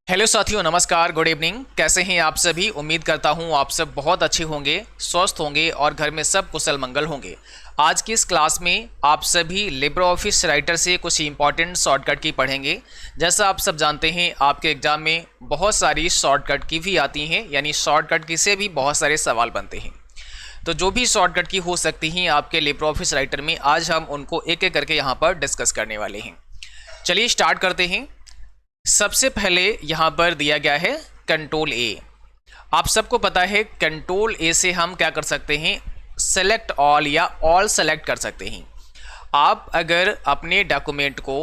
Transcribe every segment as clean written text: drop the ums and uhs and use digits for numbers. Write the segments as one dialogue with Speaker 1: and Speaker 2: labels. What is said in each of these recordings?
Speaker 1: Hello साथियों, नमस्कार, good evening. कैसे हैं आप सभी? उम्मीद करता हूं आप सब बहुत अच्छे होंगे, स्वस्थ होंगे और घर में सब कुशल मंगल होंगे। आज की इस क्लास में आप सभी लिब्रे ऑफिस राइटर से कुछ इंपॉर्टेंट शॉर्टकट की पढ़ेंगे। जैसा आप सब जानते हैं, आपके एग्जाम में बहुत सारी शॉर्टकट की भी आती हैं, यानी शॉर्टकट की से भी बहुत सारे सवाल बनते हैं। तो जो भी शॉर्टकट की हो सकती हैं आपके लिब्रे ऑफिस राइटर में, आज हम उनको एक एक करके यहाँ पर डिस्कस करने वाले हैं। चलिए स्टार्ट करते हैं। सबसे पहले यहाँ पर दिया गया है कंट्रोल ए। आप सबको पता है कंट्रोल ए से हम क्या कर सकते हैं, सेलेक्ट ऑल या ऑल सेलेक्ट कर सकते हैं। आप अगर अपने डॉक्यूमेंट को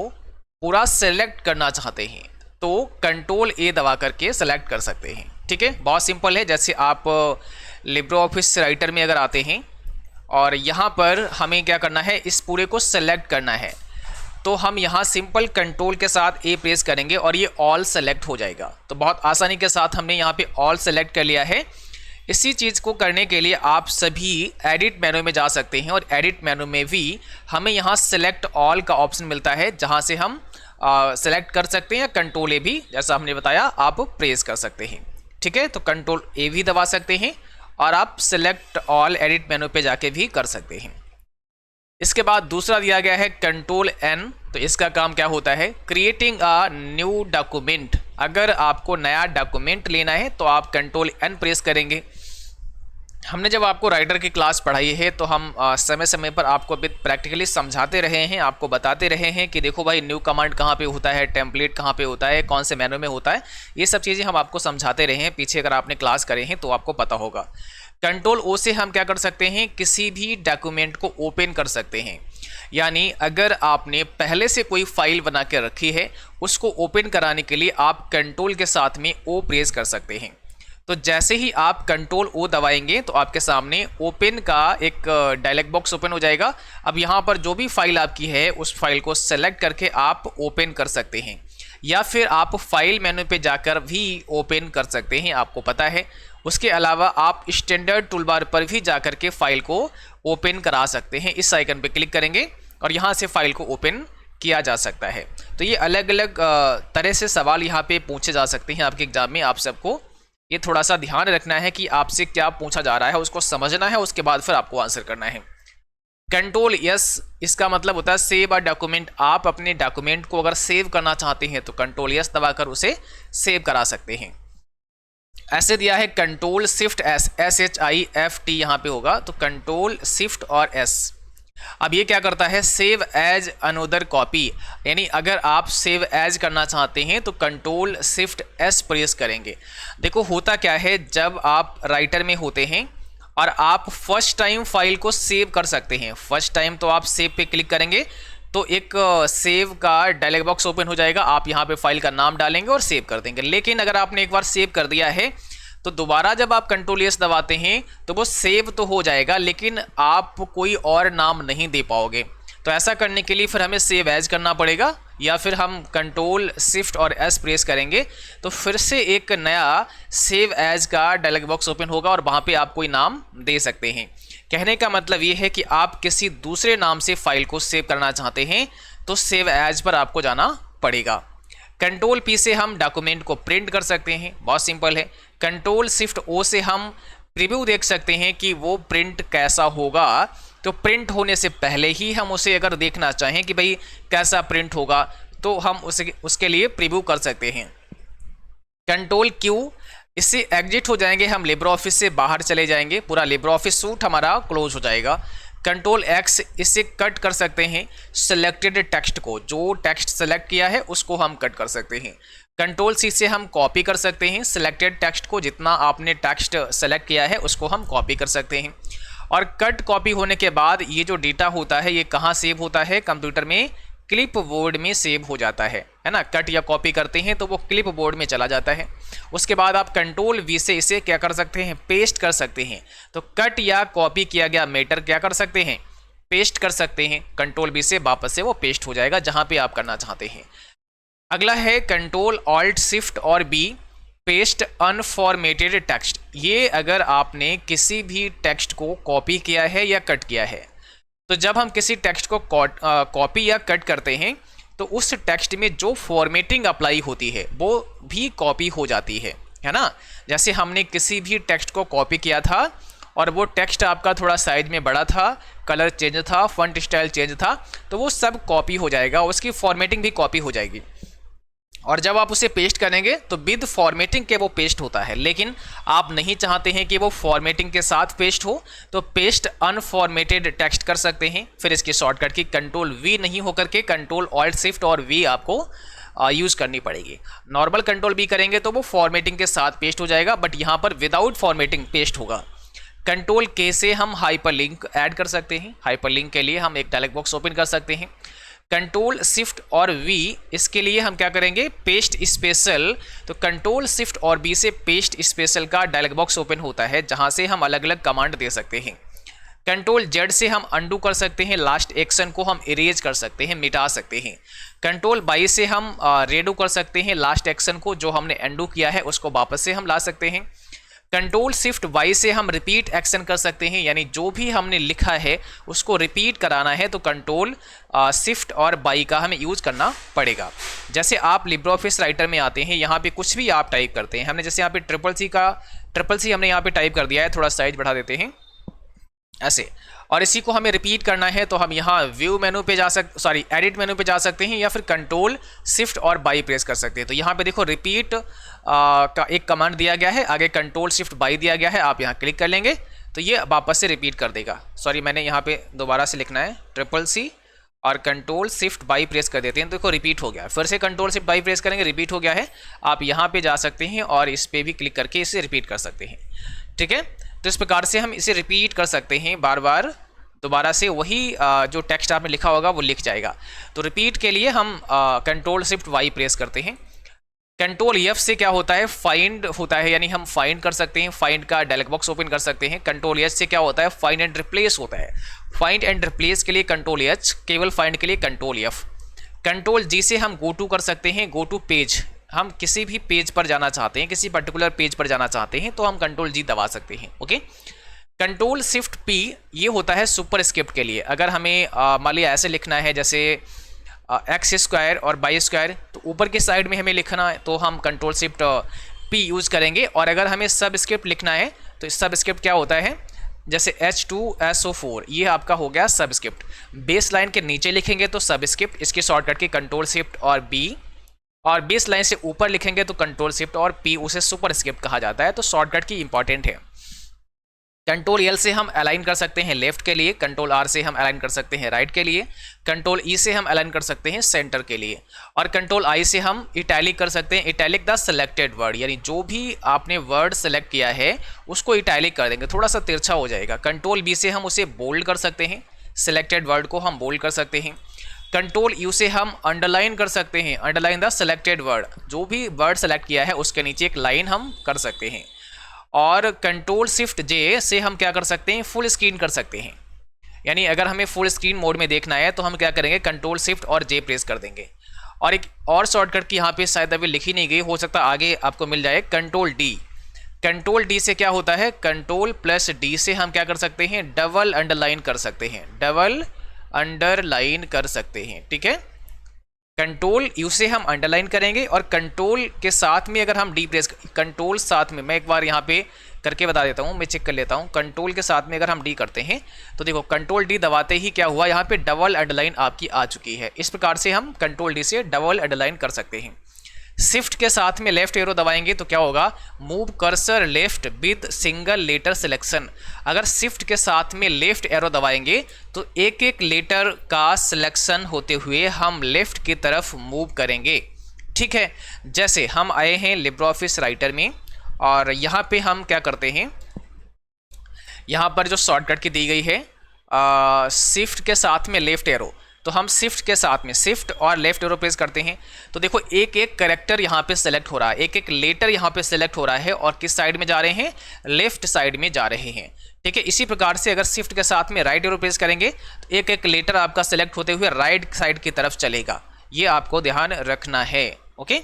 Speaker 1: पूरा सेलेक्ट करना चाहते हैं तो कंट्रोल ए दबा करके सेलेक्ट कर सकते हैं। ठीक है, बहुत सिंपल है। जैसे आप लिब्रे ऑफिस राइटर में अगर आते हैं और यहाँ पर हमें क्या करना है, इस पूरे को सेलेक्ट करना है, तो हम यहाँ सिंपल कंट्रोल के साथ ए प्रेस करेंगे और ये ऑल सेलेक्ट हो जाएगा। तो बहुत आसानी के साथ हमने यहाँ पे ऑल सेलेक्ट कर लिया है। इसी चीज़ को करने के लिए आप सभी एडिट मेनू में जा सकते हैं और एडिट मेनू में भी हमें यहाँ सेलेक्ट ऑल का ऑप्शन मिलता है, जहाँ से हम सेलेक्ट कर सकते हैं। कंट्रोल ए भी, जैसा हमने बताया, आप प्रेस कर सकते हैं। ठीक है, तो कंट्रोल ए भी दबा सकते हैं और आप सेलेक्ट ऑल एडिट मेनू पे जाके भी कर सकते हैं। इसके बाद दूसरा दिया गया है कंट्रोल एन। तो इसका काम क्या होता है, क्रिएटिंग अ न्यू डॉक्यूमेंट। अगर आपको नया डॉक्यूमेंट लेना है तो आप कंट्रोल एन प्रेस करेंगे। हमने जब आपको राइटर की क्लास पढ़ाई है तो हम समय समय पर आपको प्रैक्टिकली समझाते रहे हैं, आपको बताते रहे हैं कि देखो भाई, न्यू कमांड कहाँ पे होता है, टेम्पलेट कहाँ पे होता है, कौन से मेनू में होता है। ये सब चीज़ें हम आपको समझाते रहे हैं। पीछे अगर आपने क्लास करे हैं तो आपको पता होगा। कंट्रोल ओ से हम क्या कर सकते हैं, किसी भी डॉक्यूमेंट को ओपन कर सकते हैं। यानी अगर आपने पहले से कोई फाइल बना के रखी है, उसको ओपन कराने के लिए आप कंट्रोल के साथ में ओ प्रेस कर सकते हैं। तो जैसे ही आप कंट्रोल ओ दबाएंगे तो आपके सामने ओपन का एक डायलॉग बॉक्स ओपन हो जाएगा। अब यहाँ पर जो भी फाइल आपकी है उस फाइल को सेलेक्ट करके आप ओपन कर सकते हैं, या फिर आप फाइल मेनू पे जाकर भी ओपन कर सकते हैं, आपको पता है। उसके अलावा आप स्टैंडर्ड टूलबार पर भी जाकर के फाइल को ओपन करा सकते हैं। इस आइकन पे क्लिक करेंगे और यहाँ से फाइल को ओपन किया जा सकता है। तो ये अलग अलग तरह से सवाल यहाँ पे पूछे जा सकते हैं आपके एग्जाम में। आप सबको ये थोड़ा सा ध्यान रखना है कि आपसे क्या पूछा जा रहा है, उसको समझना है, उसके बाद फिर आपको आंसर करना है। कंट्रोल यस, इसका मतलब होता है सेव अ डॉक्यूमेंट। आप अपने डॉक्यूमेंट को अगर सेव करना चाहते हैं तो कंट्रोल यस दबाकर उसे सेव करा सकते हैं। ऐसे दिया है कंट्रोल शिफ्ट एस, SHIFT यहाँ पे होगा, तो कंट्रोल शिफ्ट और एस। अब ये क्या करता है, सेव एज अनदर कॉपी। यानी अगर आप सेव एज करना चाहते हैं तो कंट्रोल शिफ्ट एस प्रेस करेंगे। देखो होता क्या है, जब आप राइटर में होते हैं और आप फर्स्ट टाइम फाइल को सेव कर सकते हैं। फर्स्ट टाइम तो आप सेव पे क्लिक करेंगे तो एक सेव का डायलॉग बॉक्स ओपन हो जाएगा। आप यहाँ पे फाइल का नाम डालेंगे और सेव कर देंगे। लेकिन अगर आपने एक बार सेव कर दिया है तो दोबारा जब आप कंट्रोल एस दबाते हैं तो वो सेव तो हो जाएगा, लेकिन आप कोई और नाम नहीं दे पाओगे। तो ऐसा करने के लिए फिर हमें सेव एज करना पड़ेगा, या फिर हम कंट्रोल शिफ्ट और एस प्रेस करेंगे तो फिर से एक नया सेव एज का डायलॉग बॉक्स ओपन होगा और वहाँ पे आप कोई नाम दे सकते हैं। कहने का मतलब ये है कि आप किसी दूसरे नाम से फाइल को सेव करना चाहते हैं तो सेव एज पर आपको जाना पड़ेगा। कंट्रोल पी से हम डॉक्यूमेंट को प्रिंट कर सकते हैं, बहुत सिंपल है। कंट्रोल शिफ्ट ओ से हम प्रीव्यू देख सकते हैं कि वो प्रिंट कैसा होगा। तो प्रिंट होने से पहले ही हम उसे अगर देखना चाहें कि भाई कैसा प्रिंट होगा तो हम उसके लिए प्रीव्यू कर सकते हैं। कंट्रोल क्यू, इससे एग्जिट हो जाएंगे, हम लिब्रे ऑफिस से बाहर चले जाएंगे, पूरा लिब्रे ऑफिस सूट हमारा क्लोज हो जाएगा। कंट्रोल एक्स, इससे कट कर सकते हैं सिलेक्टेड टेक्स्ट को, जो टेक्स्ट सेलेक्ट किया है उसको हम कट कर सकते हैं। कंट्रोल सी से हम कॉपी कर सकते हैं सिलेक्टेड टेक्स्ट को, जितना आपने टेक्स्ट सेलेक्ट किया है उसको हम कॉपी कर सकते हैं। और कट कॉपी होने के बाद ये जो डेटा होता है ये कहाँ सेव होता है, कंप्यूटर में क्लिप बोर्ड में सेव हो जाता है ना। कट या कॉपी करते हैं तो वो क्लिप बोर्ड में चला जाता है। उसके बाद आप कंट्रोल वी से इसे क्या कर सकते हैं, पेस्ट कर सकते हैं। तो कट या कॉपी किया गया मैटर क्या कर सकते हैं, पेस्ट कर सकते हैं। कंट्रोल बी से वापस से वो पेस्ट हो जाएगा जहाँ पे आप करना चाहते हैं। अगला है कंट्रोल ऑल्ट शिफ्ट और बी, पेस्ट अनफॉर्मेटेड टेक्स्ट। ये अगर आपने किसी भी टेक्स्ट को कॉपी किया है या कट किया है, तो जब हम किसी टेक्स्ट को कॉपी या कट करते हैं तो उस टेक्स्ट में जो फॉर्मेटिंग अप्लाई होती है वो भी कॉपी हो जाती है ना। जैसे हमने किसी भी टेक्स्ट को कॉपी किया था और वो टेक्स्ट आपका थोड़ा साइज में बड़ा था, कलर चेंज था, फॉन्ट स्टाइल चेंज था, तो वो सब कॉपी हो जाएगा, उसकी फॉर्मेटिंग भी कॉपी हो जाएगी। और जब आप उसे पेस्ट करेंगे तो विद फॉर्मेटिंग के वो पेस्ट होता है, लेकिन आप नहीं चाहते हैं कि वो फॉर्मेटिंग के साथ पेस्ट हो, तो पेस्ट अनफॉर्मेटेड टेक्स्ट कर सकते हैं। फिर इसकी शॉर्टकट की कंट्रोल वी नहीं होकर के कंट्रोल ऑल्ट शिफ्ट और वी आपको यूज़ करनी पड़ेगी। नॉर्मल कंट्रोल बी करेंगे तो वो फॉर्मेटिंग के साथ पेस्ट हो जाएगा, बट यहाँ पर विदाउट फॉर्मेटिंग पेस्ट होगा। कंट्रोल के से हम हाइपरलिंक ऐड कर सकते हैं। हाइपरलिंक के लिए हम एक डायलॉग बॉक्स ओपन कर सकते हैं। कंट्रोल शिफ्ट और वी, इसके लिए हम क्या करेंगे, पेस्ट स्पेशल। तो कंट्रोल शिफ्ट और बी से पेस्ट स्पेशल का डायलॉग बॉक्स ओपन होता है, जहां से हम अलग अलग कमांड दे सकते हैं। कंट्रोल जेड से हम अंडू कर सकते हैं, लास्ट एक्शन को हम इरेज कर सकते हैं, मिटा सकते हैं। कंट्रोल बाई से हम रेडो कर सकते हैं, लास्ट एक्शन को जो हमने अंडू किया है उसको वापस से हम ला सकते हैं। कंट्रोल शिफ्ट वाई से हम रिपीट एक्शन कर सकते हैं, यानी जो भी हमने लिखा है उसको रिपीट कराना है तो कंट्रोल शिफ्ट और वाई का हमें यूज़ करना पड़ेगा। जैसे आप लिब्रे ऑफिस राइटर में आते हैं, यहाँ पे कुछ भी आप टाइप करते हैं, हमने जैसे यहाँ पे ट्रिपल सी हमने यहाँ पे टाइप कर दिया है, थोड़ा साइज बढ़ा देते हैं ऐसे, और इसी को हमें रिपीट करना है तो हम यहाँ व्यू मेनू पे एडिट मेनू पे जा सकते हैं, या फिर कंट्रोल शिफ्ट और बाई प्रेस कर सकते हैं। तो यहाँ पे देखो रिपीट का एक कमांड दिया गया है, आगे कंट्रोल शिफ्ट बाई दिया गया है, आप यहाँ क्लिक कर लेंगे तो ये वापस से रिपीट कर देगा। मैंने यहाँ पे दोबारा से लिखना है ट्रिपल सी और कंट्रोल शिफ्ट बाई प्रेस कर देते हैं, तो देखो रिपीट हो गया। फिर से कंट्रोल शिफ्ट बाई प्रेस करेंगे, रिपीट हो गया है। आप यहाँ पे जा सकते हैं और इस पर भी क्लिक करके इसे रिपीट कर सकते हैं, ठीक है। तो इस प्रकार से हम इसे रिपीट कर सकते हैं, बार बार दोबारा से वही जो टेक्स्ट आपने लिखा होगा वो लिख जाएगा। तो रिपीट के लिए हम कंट्रोल शिफ्ट वाई प्रेस करते हैं। कंट्रोल एफ से क्या होता है, फाइंड होता है, यानी हम फाइंड कर सकते हैं, फाइंड का डायलॉग बॉक्स ओपन कर सकते हैं। कंट्रोल एच से क्या होता है, फाइंड एंड रिप्लेस होता है। फाइंड एंड रिप्लेस के लिए कंट्रोल एच, केवल फाइंड के लिए कंट्रोल एफ। कंट्रोल जी से हम गो टू कर सकते हैं, गो टू पेज, हम किसी भी पेज पर जाना चाहते हैं, किसी पर्टिकुलर पेज पर जाना चाहते हैं तो हम कंट्रोल जी दबा सकते हैं, ओके। कंट्रोल शिफ्ट पी ये होता है सुपर स्क्रिप्ट के लिए। अगर हमें मान लिया ऐसे लिखना है जैसे एक्स स्क्वायर और बाई स्क्वायर, तो ऊपर के साइड में हमें लिखना है तो हम कंट्रोल शिफ्ट पी यूज़ करेंगे। और अगर हमें सब स्क्रिप्ट लिखना है तो सब स्क्रिप्ट क्या होता है, जैसे H2SO4 ये आपका हो गया सब स्क्रिप्ट। बेस लाइन के नीचे लिखेंगे तो सब स्क्रिप्ट, इसके शॉर्टकट की कंट्रोल शिफ्ट और बी, और बेस लाइन से ऊपर लिखेंगे तो कंट्रोल शिफ्ट और पी, उसे सुपर स्क्रिप्ट कहा जाता है। तो शॉर्टकट की इंपॉर्टेंट है। कंट्रोल एल से हम अलाइन कर सकते हैं लेफ्ट के लिए, कंट्रोल आर से हम अलाइन कर सकते हैं राइट के लिए, कंट्रोल ई से हम अलाइन कर सकते हैं सेंटर के लिए, और कंट्रोल आई से हम इटैलिक कर सकते हैं। इटैलिक द सिलेक्टेड वर्ड, यानी जो भी आपने वर्ड सेलेक्ट किया है उसको इटैलिक कर देंगे, थोड़ा सा तिरछा हो जाएगा। कंट्रोल बी से हम उसे बोल्ड कर सकते हैं, सिलेक्टेड वर्ड को हम बोल्ड कर सकते हैं। कंट्रोल यू से हम अंडरलाइन कर सकते हैं, अंडरलाइन द सिलेक्टेड वर्ड, जो भी वर्ड सेलेक्ट किया है उसके नीचे एक लाइन हम कर सकते हैं। और कंट्रोल शिफ्ट जे से हम क्या कर सकते हैं, फुल स्क्रीन कर सकते हैं, यानी अगर हमें फुल स्क्रीन मोड में देखना है तो हम क्या करेंगे, कंट्रोल शिफ्ट और जे प्रेस कर देंगे। और एक और शॉर्टकट की यहाँ पे शायद अभी लिखी नहीं गई, हो सकता है आगे आपको मिल जाए, कंट्रोल डी। कंट्रोल डी से क्या होता है, कंट्रोल प्लस डी से हम क्या कर सकते हैं, डबल अंडरलाइन कर सकते हैं, डबल अंडरलाइन कर सकते हैं, ठीक है। कंट्रोल यू से हम अंडरलाइन करेंगे, और कंट्रोल के साथ में अगर हम डी प्रेस, कंट्रोल साथ में, मैं एक बार यहाँ पे करके बता देता हूँ, मैं चेक कर लेता हूँ। कंट्रोल के साथ में अगर हम डी करते हैं तो देखो कंट्रोल डी दबाते ही क्या हुआ, यहाँ पे डबल अंडरलाइन आपकी आ चुकी है। इस प्रकार से हम कंट्रोल डी से डबल अंडरलाइन कर सकते हैं। शिफ्ट के साथ में लेफ्ट एरो दबाएंगे तो क्या होगा, move cursor left with single letter selection. अगर शिफ्ट के साथ में लेफ्ट एरो दबाएंगे तो एक एक लेटर का सिलेक्शन होते हुए हम लेफ्ट की तरफ मूव करेंगे, ठीक है। जैसे हम आए हैं लिब्रे ऑफिस राइटर में, और यहाँ पे हम क्या करते हैं, यहाँ पर जो शॉर्टकट की दी गई है शिफ्ट के साथ में लेफ्ट एरो, तो हम शिफ्ट के साथ में शिफ्ट और लेफ्ट एरो प्रेस करते हैं तो देखो एक एक कैरेक्टर यहाँ पे सेलेक्ट हो रहा है, एक एक लेटर यहाँ पे सेलेक्ट हो रहा है, और किस साइड में जा रहे हैं, लेफ्ट साइड में जा रहे हैं, ठीक है। इसी प्रकार से अगर शिफ्ट के साथ में राइट एरो प्रेस करेंगे तो एक एक लेटर आपका सेलेक्ट होते हुए राइट साइड की तरफ चलेगा, ये आपको ध्यान रखना है, ओके।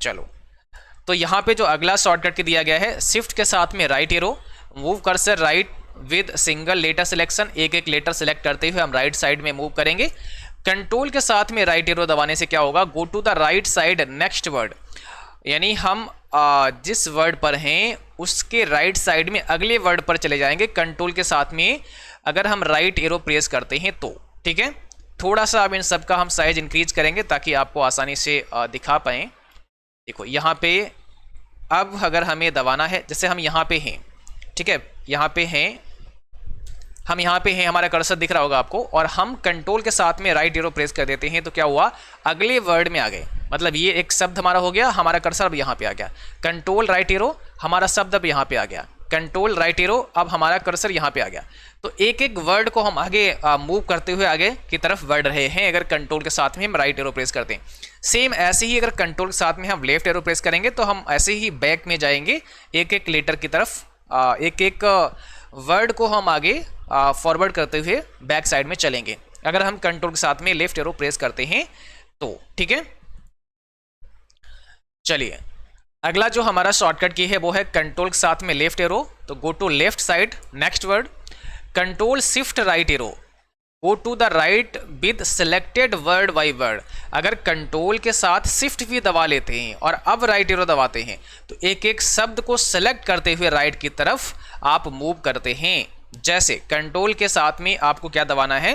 Speaker 1: चलो, तो यहाँ पे जो अगला शॉर्टकट दिया गया है, शिफ्ट के साथ में right arrow, move cursor right with single letter selection, एक एक लेटर सेलेक्ट करते हुए हम राइट साइड में मूव करेंगे। कंट्रोल के साथ में राइट एरो दबाने से क्या होगा, go to the right side next word, यानी हम जिस वर्ड पर हैं उसके राइट साइड में अगले वर्ड पर चले जाएंगे कंट्रोल के साथ में अगर हम राइट एरो प्रेस करते हैं तो। ठीक है, थोड़ा सा अब इन सब का हम साइज इंक्रीज करेंगे ताकि आपको आसानी से दिखा पाएँ। देखो यहाँ पे अब अगर हमें दबाना है, जैसे हम यहाँ पे हैं, ठीक है, यहाँ पे हैं, हम यहाँ पे हैं, हमारा कर्सर दिख रहा होगा आपको, और हम कंट्रोल के साथ में राइट एरो प्रेस कर देते हैं तो क्या हुआ, अगले वर्ड में आ गए। मतलब ये एक शब्द हमारा हो गया, हमारा कर्सर अब यहाँ पे आ गया, कंट्रोल राइट एरो, हमारा शब्द अब यहाँ पे आ गया, कंट्रोल राइट एरो, अब हमारा कर्सर यहाँ पे आ गया। तो एक एक वर्ड को हम आगे मूव करते हुए आगे की तरफ बढ़ रहे हैं अगर कंट्रोल के साथ में हम राइट एरो प्रेस करते हैं। सेम ऐसे ही अगर कंट्रोल के साथ में हम लेफ्ट एरो प्रेस करेंगे तो हम ऐसे ही बैक में जाएंगे, एक एक लेटर की तरफ, एक एक वर्ड को हम आगे फॉरवर्ड करते हुए बैक साइड में चलेंगे अगर हम कंट्रोल के साथ में लेफ्ट एरो प्रेस करते हैं तो। ठीक है, चलिए अगला जो हमारा शॉर्टकट की है वो है कंट्रोल के साथ में लेफ्ट एरो, तो go to left side next word, control shift right arrow, go to the right with selected word by word. अगर कंट्रोल के साथ शिफ्ट भी दबा लेते हैं और अब राइट एरो दबाते हैं तो एक एक शब्द को सेलेक्ट करते हुए राइट की तरफ आप मूव करते हैं। जैसे कंट्रोल के साथ में आपको क्या दबाना है,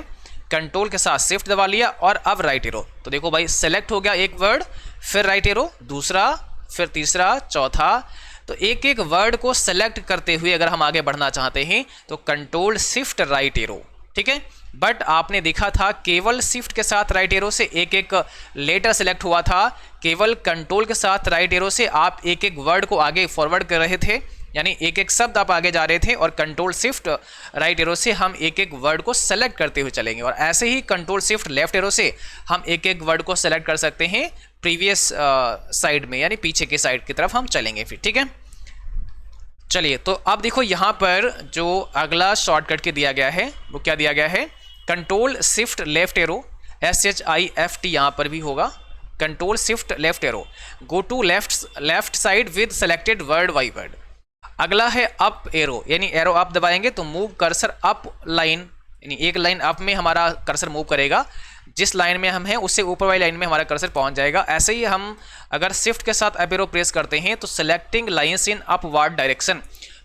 Speaker 1: कंट्रोल के साथ शिफ्ट दबा लिया और अब राइट एरो, तो देखो भाई सेलेक्ट हो गया एक वर्ड, फिर राइट एरो, दूसरा, फिर तीसरा, चौथा। तो एक एक वर्ड को सेलेक्ट करते हुए अगर हम आगे बढ़ना चाहते हैं तो कंट्रोल शिफ्ट राइट एरो। ठीक है, बट आपने देखा था केवल शिफ्ट के साथ राइट एरो से एक एक लेटर सेलेक्ट हुआ था, केवल कंट्रोल के साथ राइट एरो से आप एक एक वर्ड को आगे फॉरवर्ड कर रहे थे, यानी एक एक शब्द आप आगे जा रहे थे, और कंट्रोल शिफ्ट राइट एरो से हम एक एक वर्ड को सेलेक्ट करते हुए चलेंगे। और ऐसे ही कंट्रोल शिफ्ट लेफ्ट एरो से हम एक एक वर्ड को सेलेक्ट कर सकते हैं प्रीवियस साइड में, यानी पीछे के साइड की तरफ हम चलेंगे फिर। ठीक है, चलिए तो अब देखो यहाँ पर जो अगला शॉर्टकट के दिया गया है वो क्या दिया गया है, control shift left arrow, SHIFT यहाँ पर भी होगा, control shift left arrow, go to left side with selected word by word. अगला है अप एरो, यानी एरो अप दबाएंगे तो मूव कर्सर अप लाइन, यानी एक लाइन अप में हमारा कर्सर मूव करेगा, जिस लाइन में हम हैं उससे ऊपर वाली लाइन में हमारा कर्सर पहुंच जाएगा। ऐसे ही हम अगर शिफ्ट के साथ अप एरो प्रेस करते हैं तो selecting lines in upward direction,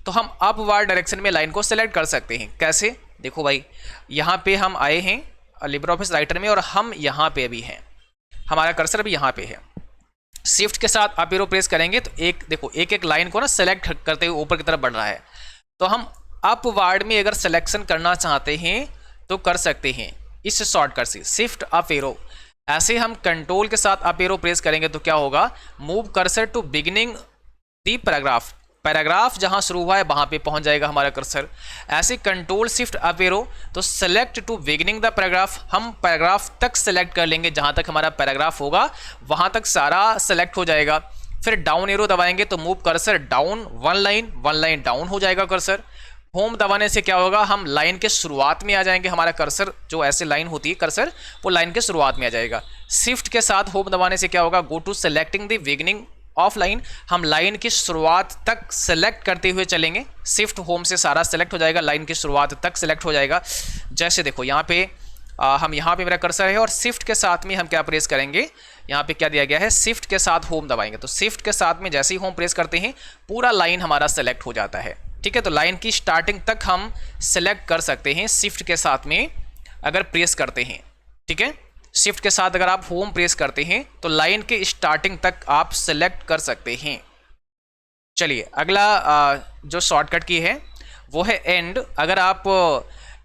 Speaker 1: तो हम अपवर्ड डायरेक्शन में लाइन को सेलेक्ट कर सकते हैं। कैसे, देखो भाई यहाँ पे हम आए हैं लिब्रे ऑफिस राइटर में और हम यहाँ पे अभी हैं, हमारा कर्सर अभी यहाँ पे है, शिफ्ट के साथ अप एरो प्रेस करेंगे तो एक देखो एक एक लाइन को ना सेलेक्ट करते हुए ऊपर की तरफ बढ़ रहा है। तो हम अपवर्ड में अगर सिलेक्शन करना चाहते हैं तो कर सकते हैं इस शॉर्टकट से, शिफ्ट अप एरो। ऐसे हम कंट्रोल के साथ अप एरो प्रेस करेंगे तो क्या होगा, move cursor to beginning the paragraph, paragraph जहां शुरू हुआ है वहां पे पहुंच जाएगा हमारा कर्सर। ऐसे कंट्रोल शिफ्ट अप एरो तो select to beginning the paragraph, हम पैराग्राफ तक सेलेक्ट कर लेंगे, जहां तक हमारा पैराग्राफ होगा वहां तक सारा सेलेक्ट हो जाएगा। फिर डाउन एरो दबाएंगे तो move cursor down one line down हो जाएगा कर्सर। होम दबाने से क्या होगा, हम लाइन के शुरुआत में आ जाएंगे, हमारा कर्सर जो ऐसे लाइन होती है कर्सर वो लाइन के शुरुआत में आ जाएगा। शिफ्ट के साथ होम दबाने से क्या होगा, go to selecting the beginning of line, हम लाइन की शुरुआत तक सेलेक्ट करते हुए चलेंगे, शिफ्ट होम से सारा सेलेक्ट हो जाएगा, लाइन की शुरुआत तक सेलेक्ट हो जाएगा। जैसे देखो यहाँ पे हम यहाँ पे मेरा कर्सर है और शिफ्ट के साथ में हम क्या प्रेस करेंगे, यहाँ पे क्या दिया गया है, शिफ्ट के साथ होम दबाएंगे तो शिफ्ट के साथ में जैसे ही होम प्रेस करते हैं पूरा लाइन हमारा सेलेक्ट हो जाता है। ठीक है, तो लाइन की स्टार्टिंग तक हम सेलेक्ट कर सकते हैं शिफ्ट के साथ में अगर प्रेस करते हैं। ठीक है, शिफ्ट के साथ अगर आप होम प्रेस करते हैं तो लाइन के स्टार्टिंग तक आप सेलेक्ट कर सकते हैं। चलिए अगला जो शॉर्टकट की है वो है एंड। अगर आप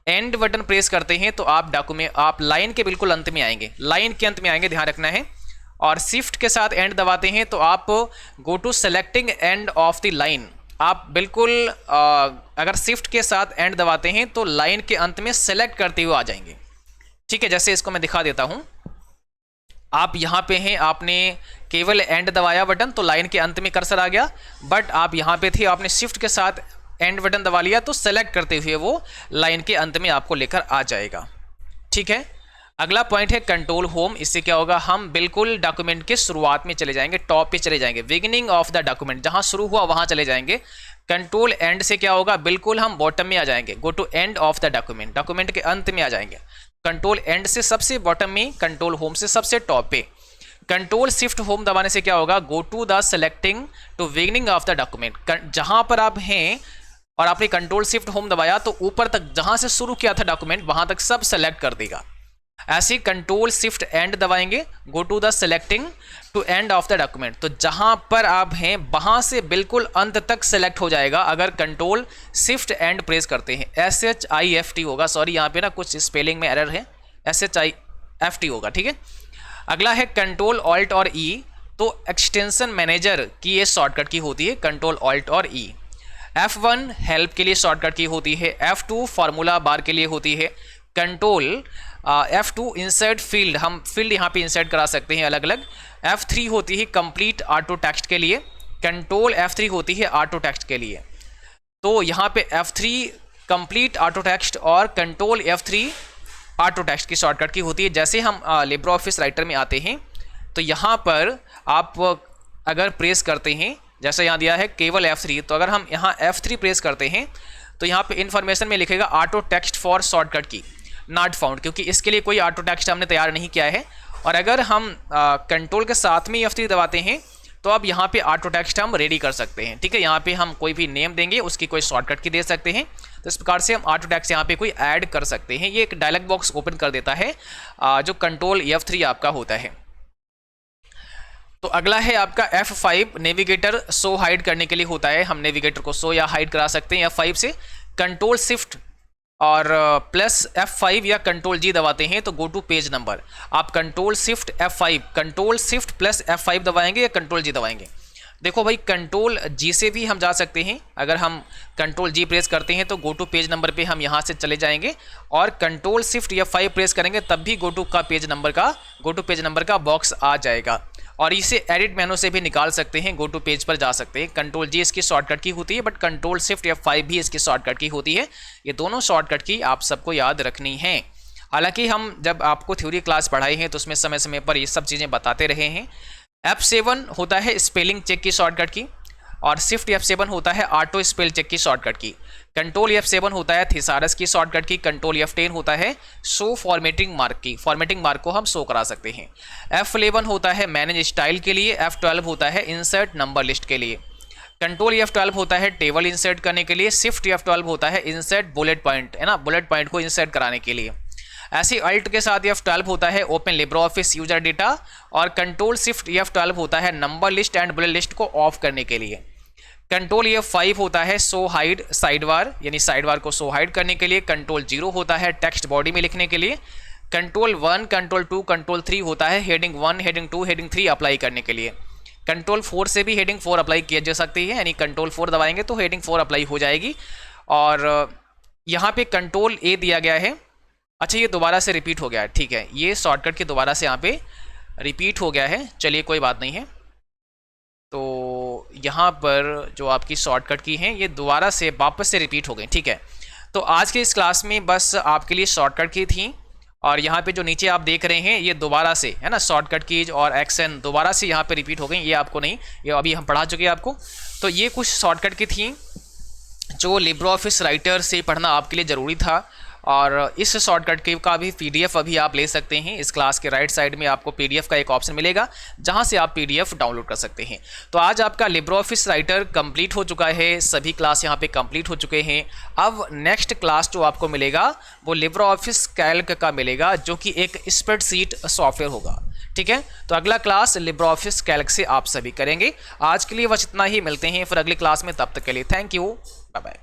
Speaker 1: एंड बटन प्रेस करते हैं तो आप लाइन के बिल्कुल अंत में आएंगे, लाइन के अंत में आएंगे, ध्यान रखना है। और शिफ्ट के साथ एंड दबाते हैं तो आप go to selecting end of the line, आप बिल्कुल अगर शिफ्ट के साथ एंड दबाते हैं तो लाइन के अंत में सेलेक्ट करते हुए आ जाएंगे। ठीक है, जैसे इसको मैं दिखा देता हूं, आप यहां पे हैं, आपने केवल एंड दबाया बटन तो लाइन के अंत में कर्सर आ गया, बट आप यहां पे थे, आपने शिफ्ट के साथ एंड बटन दबा लिया तो सेलेक्ट करते हुए वो लाइन के अंत में आपको लेकर आ जाएगा। ठीक है, अगला पॉइंट है कंट्रोल होम। इससे क्या होगा, हम बिल्कुल डॉक्यूमेंट के शुरुआत में चले जाएंगे, टॉप पे चले जाएंगे, बिगिनिंग ऑफ द डॉक्यूमेंट, जहां शुरू हुआ वहां चले जाएंगे। कंट्रोल एंड से क्या होगा, बिल्कुल हम बॉटम में आ जाएंगे, go to end of the document, document के अंत में आ जाएंगे। कंट्रोल एंड से सबसे बॉटम में, कंट्रोल होम से सबसे टॉप पे। कंट्रोल शिफ्ट होम दबाने से क्या होगा, go to the selecting to beginning of the document. जहां पर आप हैं और आपने कंट्रोल शिफ्ट होम दबाया तो ऊपर तक जहां से शुरू किया था डॉक्यूमेंट वहां तक सब सेलेक्ट कर देगा। ऐसे कंट्रोल शिफ्ट एंड दबाएंगे, go to the selecting to end of the document, तो जहां पर आप हैं वहां से बिल्कुल अंत तक सेलेक्ट हो जाएगा अगर कंट्रोल शिफ्ट एंड प्रेस करते हैं। SHIFT होगा, सॉरी यहाँ पे ना कुछ स्पेलिंग में एरर है, SHIFT होगा, ठीक है। अगला है कंट्रोल ऑल्ट और E, तो एक्सटेंशन मैनेजर की ये शॉर्टकट की होती है, कंट्रोल ऑल्ट और E। F1 हेल्प के लिए शॉर्टकट की होती है, F2 फार्मूला बार के लिए होती है, कंट्रोल F2 इंसर्ट फील्ड, हम फील्ड यहाँ पे इंसर्ट करा सकते हैं अलग अलग। F3 होती है कंप्लीट ऑटो टेक्स्ट के लिए, कंट्रोल F3 होती है ऑटो टेक्स्ट के लिए। तो यहाँ पे F3 कंप्लीट ऑटो टेक्स्ट और कंट्रोल F3 ऑटो टेक्स्ट की शॉर्टकट की होती है। जैसे हम लिब्रे ऑफिस राइटर में आते हैं तो यहाँ पर आप अगर प्रेस करते हैं, जैसे यहाँ दिया है केवल F3, तो अगर हम यहाँ F3 प्रेस करते हैं तो यहाँ पे इन्फॉर्मेशन में लिखेगा ऑटो टेक्स्ट फॉर शॉर्टकट की नॉट फाउंड, क्योंकि इसके लिए कोई ऑटो टेक्स्ट हमने तैयार नहीं किया है। और अगर हम कंट्रोल के साथ में F3 दबाते हैं तो अब यहाँ पे ऑटो टेक्स्ट हम रेडी कर सकते हैं, ठीक है। यहाँ पे हम कोई भी नेम देंगे, उसकी कोई शॉर्टकट की दे सकते हैं, तो इस प्रकार से हम ऑटो टेक्स्ट यहाँ पे कोई ऐड कर सकते हैं। ये एक डायलॉग बॉक्स ओपन कर देता है जो कंट्रोल F3 आपका होता है। तो अगला है आपका F5, नेविगेटर शो हाइड करने के लिए होता है, हम नेविगेटर को शो या हाइड करा सकते हैं F5 से। कंट्रोल शिफ्ट और प्लस F5 या कंट्रोल G दबाते हैं तो गो टू पेज नंबर। आप control shift F5, control shift plus F5 दबाएंगे या कंट्रोल G दबाएंगे। देखो भाई, कंट्रोल G से भी हम जा सकते हैं, अगर हम कंट्रोल G प्रेस करते हैं तो गो टू पेज नंबर पे हम यहाँ से चले जाएंगे, और कंट्रोल शिफ्ट F5 प्रेस करेंगे तब भी गो टू पेज नंबर का बॉक्स आ जाएगा। और इसे एडिट मेनू से भी निकाल सकते हैं, गो टू पेज पर जा सकते हैं। कंट्रोल G इसकी शॉर्टकट की होती है, बट कंट्रोल शिफ्ट F5 भी इसकी शॉर्टकट की होती है। ये दोनों शॉर्टकट की आप सबको याद रखनी है। हालांकि हम जब आपको थ्योरी क्लास पढ़ाई है तो उसमें समय समय पर ये सब चीज़ें बताते रहे हैं। F7 होता है स्पेलिंग चेक की शॉर्टकट की, और शिफ्ट F7 होता है ऑटो स्पेल चेक की शॉर्टकट की। कंट्रोल F7 होता है थिसारस की शॉर्टकट की। कंट्रोल F10 होता है शो फॉर्मेटिंग मार्क की, फॉर्मेटिंग मार्क को हम शो करा सकते हैं। F11 होता है मैनेज स्टाइल के लिए। F12 होता है इंसर्ट नंबर लिस्ट के लिए। कंट्रोल F12 होता है टेबल इंसर्ट करने के लिए। शिफ्ट F12 होता है इंसर्ट बुलेट पॉइंट, है ना, बुलेट पॉइंट को इंसर्ट कराने के लिए। ऐसे अल्ट के साथ F12 होता है open Libre office user data, और कंट्रोल शिफ्ट F12 होता है number list and bullet list को ऑफ करने के लिए। कंट्रोल F5 होता है शो हाइड साइडबार, यानी साइडबार को शो हाइड करने के लिए। कंट्रोल 0 होता है टेक्स्ट बॉडी में लिखने के लिए। कंट्रोल 1, कंट्रोल 2, कंट्रोल 3 होता है हेडिंग 1, हेडिंग 2, हेडिंग 3 अप्लाई करने के लिए। कंट्रोल 4 से भी हेडिंग 4 अप्लाई किया जा सकती है, यानी कंट्रोल 4 दबाएंगे तो हेडिंग 4 अप्लाई हो जाएगी। और यहाँ पे कंट्रोल A दिया गया है। अच्छा, ये दोबारा से रिपीट हो गया है, ठीक है, ये शॉर्टकट के दोबारा से यहाँ पे रिपीट हो गया है, चलिए कोई बात नहीं है। तो यहाँ पर जो आपकी शॉर्टकट की हैं ये दोबारा से वापस से रिपीट हो गई, ठीक है। तो आज के इस क्लास में बस आपके लिए शॉर्टकट की थी, और यहाँ पे जो नीचे आप देख रहे हैं ये दोबारा से, है ना, शॉर्टकट कीज और एक्शन दोबारा से यहाँ पे रिपीट हो गई। ये आपको नहीं, ये अभी हम पढ़ा चुके हैं आपको। तो ये कुछ शॉर्टकट की थी जो लिब्रे ऑफिस राइटर से पढ़ना आपके लिए ज़रूरी था, और इस शॉर्टकट का भी PDF अभी आप ले सकते हैं। इस क्लास के राइट साइड में आपको PDF का एक ऑप्शन मिलेगा जहां से आप PDF डाउनलोड कर सकते हैं। तो आज आपका लिब्रे ऑफिस राइटर कंप्लीट हो चुका है, सभी क्लास यहां पे कंप्लीट हो चुके हैं। अब नेक्स्ट क्लास जो आपको मिलेगा वो लिब्रे ऑफिस कैल्क का मिलेगा, जो कि एक स्प्रेडशीट सॉफ्टवेयर होगा, ठीक है। तो अगला क्लास लिब्रे ऑफिस कैल्क से आप सभी करेंगे। आज के लिए बस इतना ही, मिलते हैं फिर अगली क्लास में, तब तक के लिए थैंक यू, बाय बाय।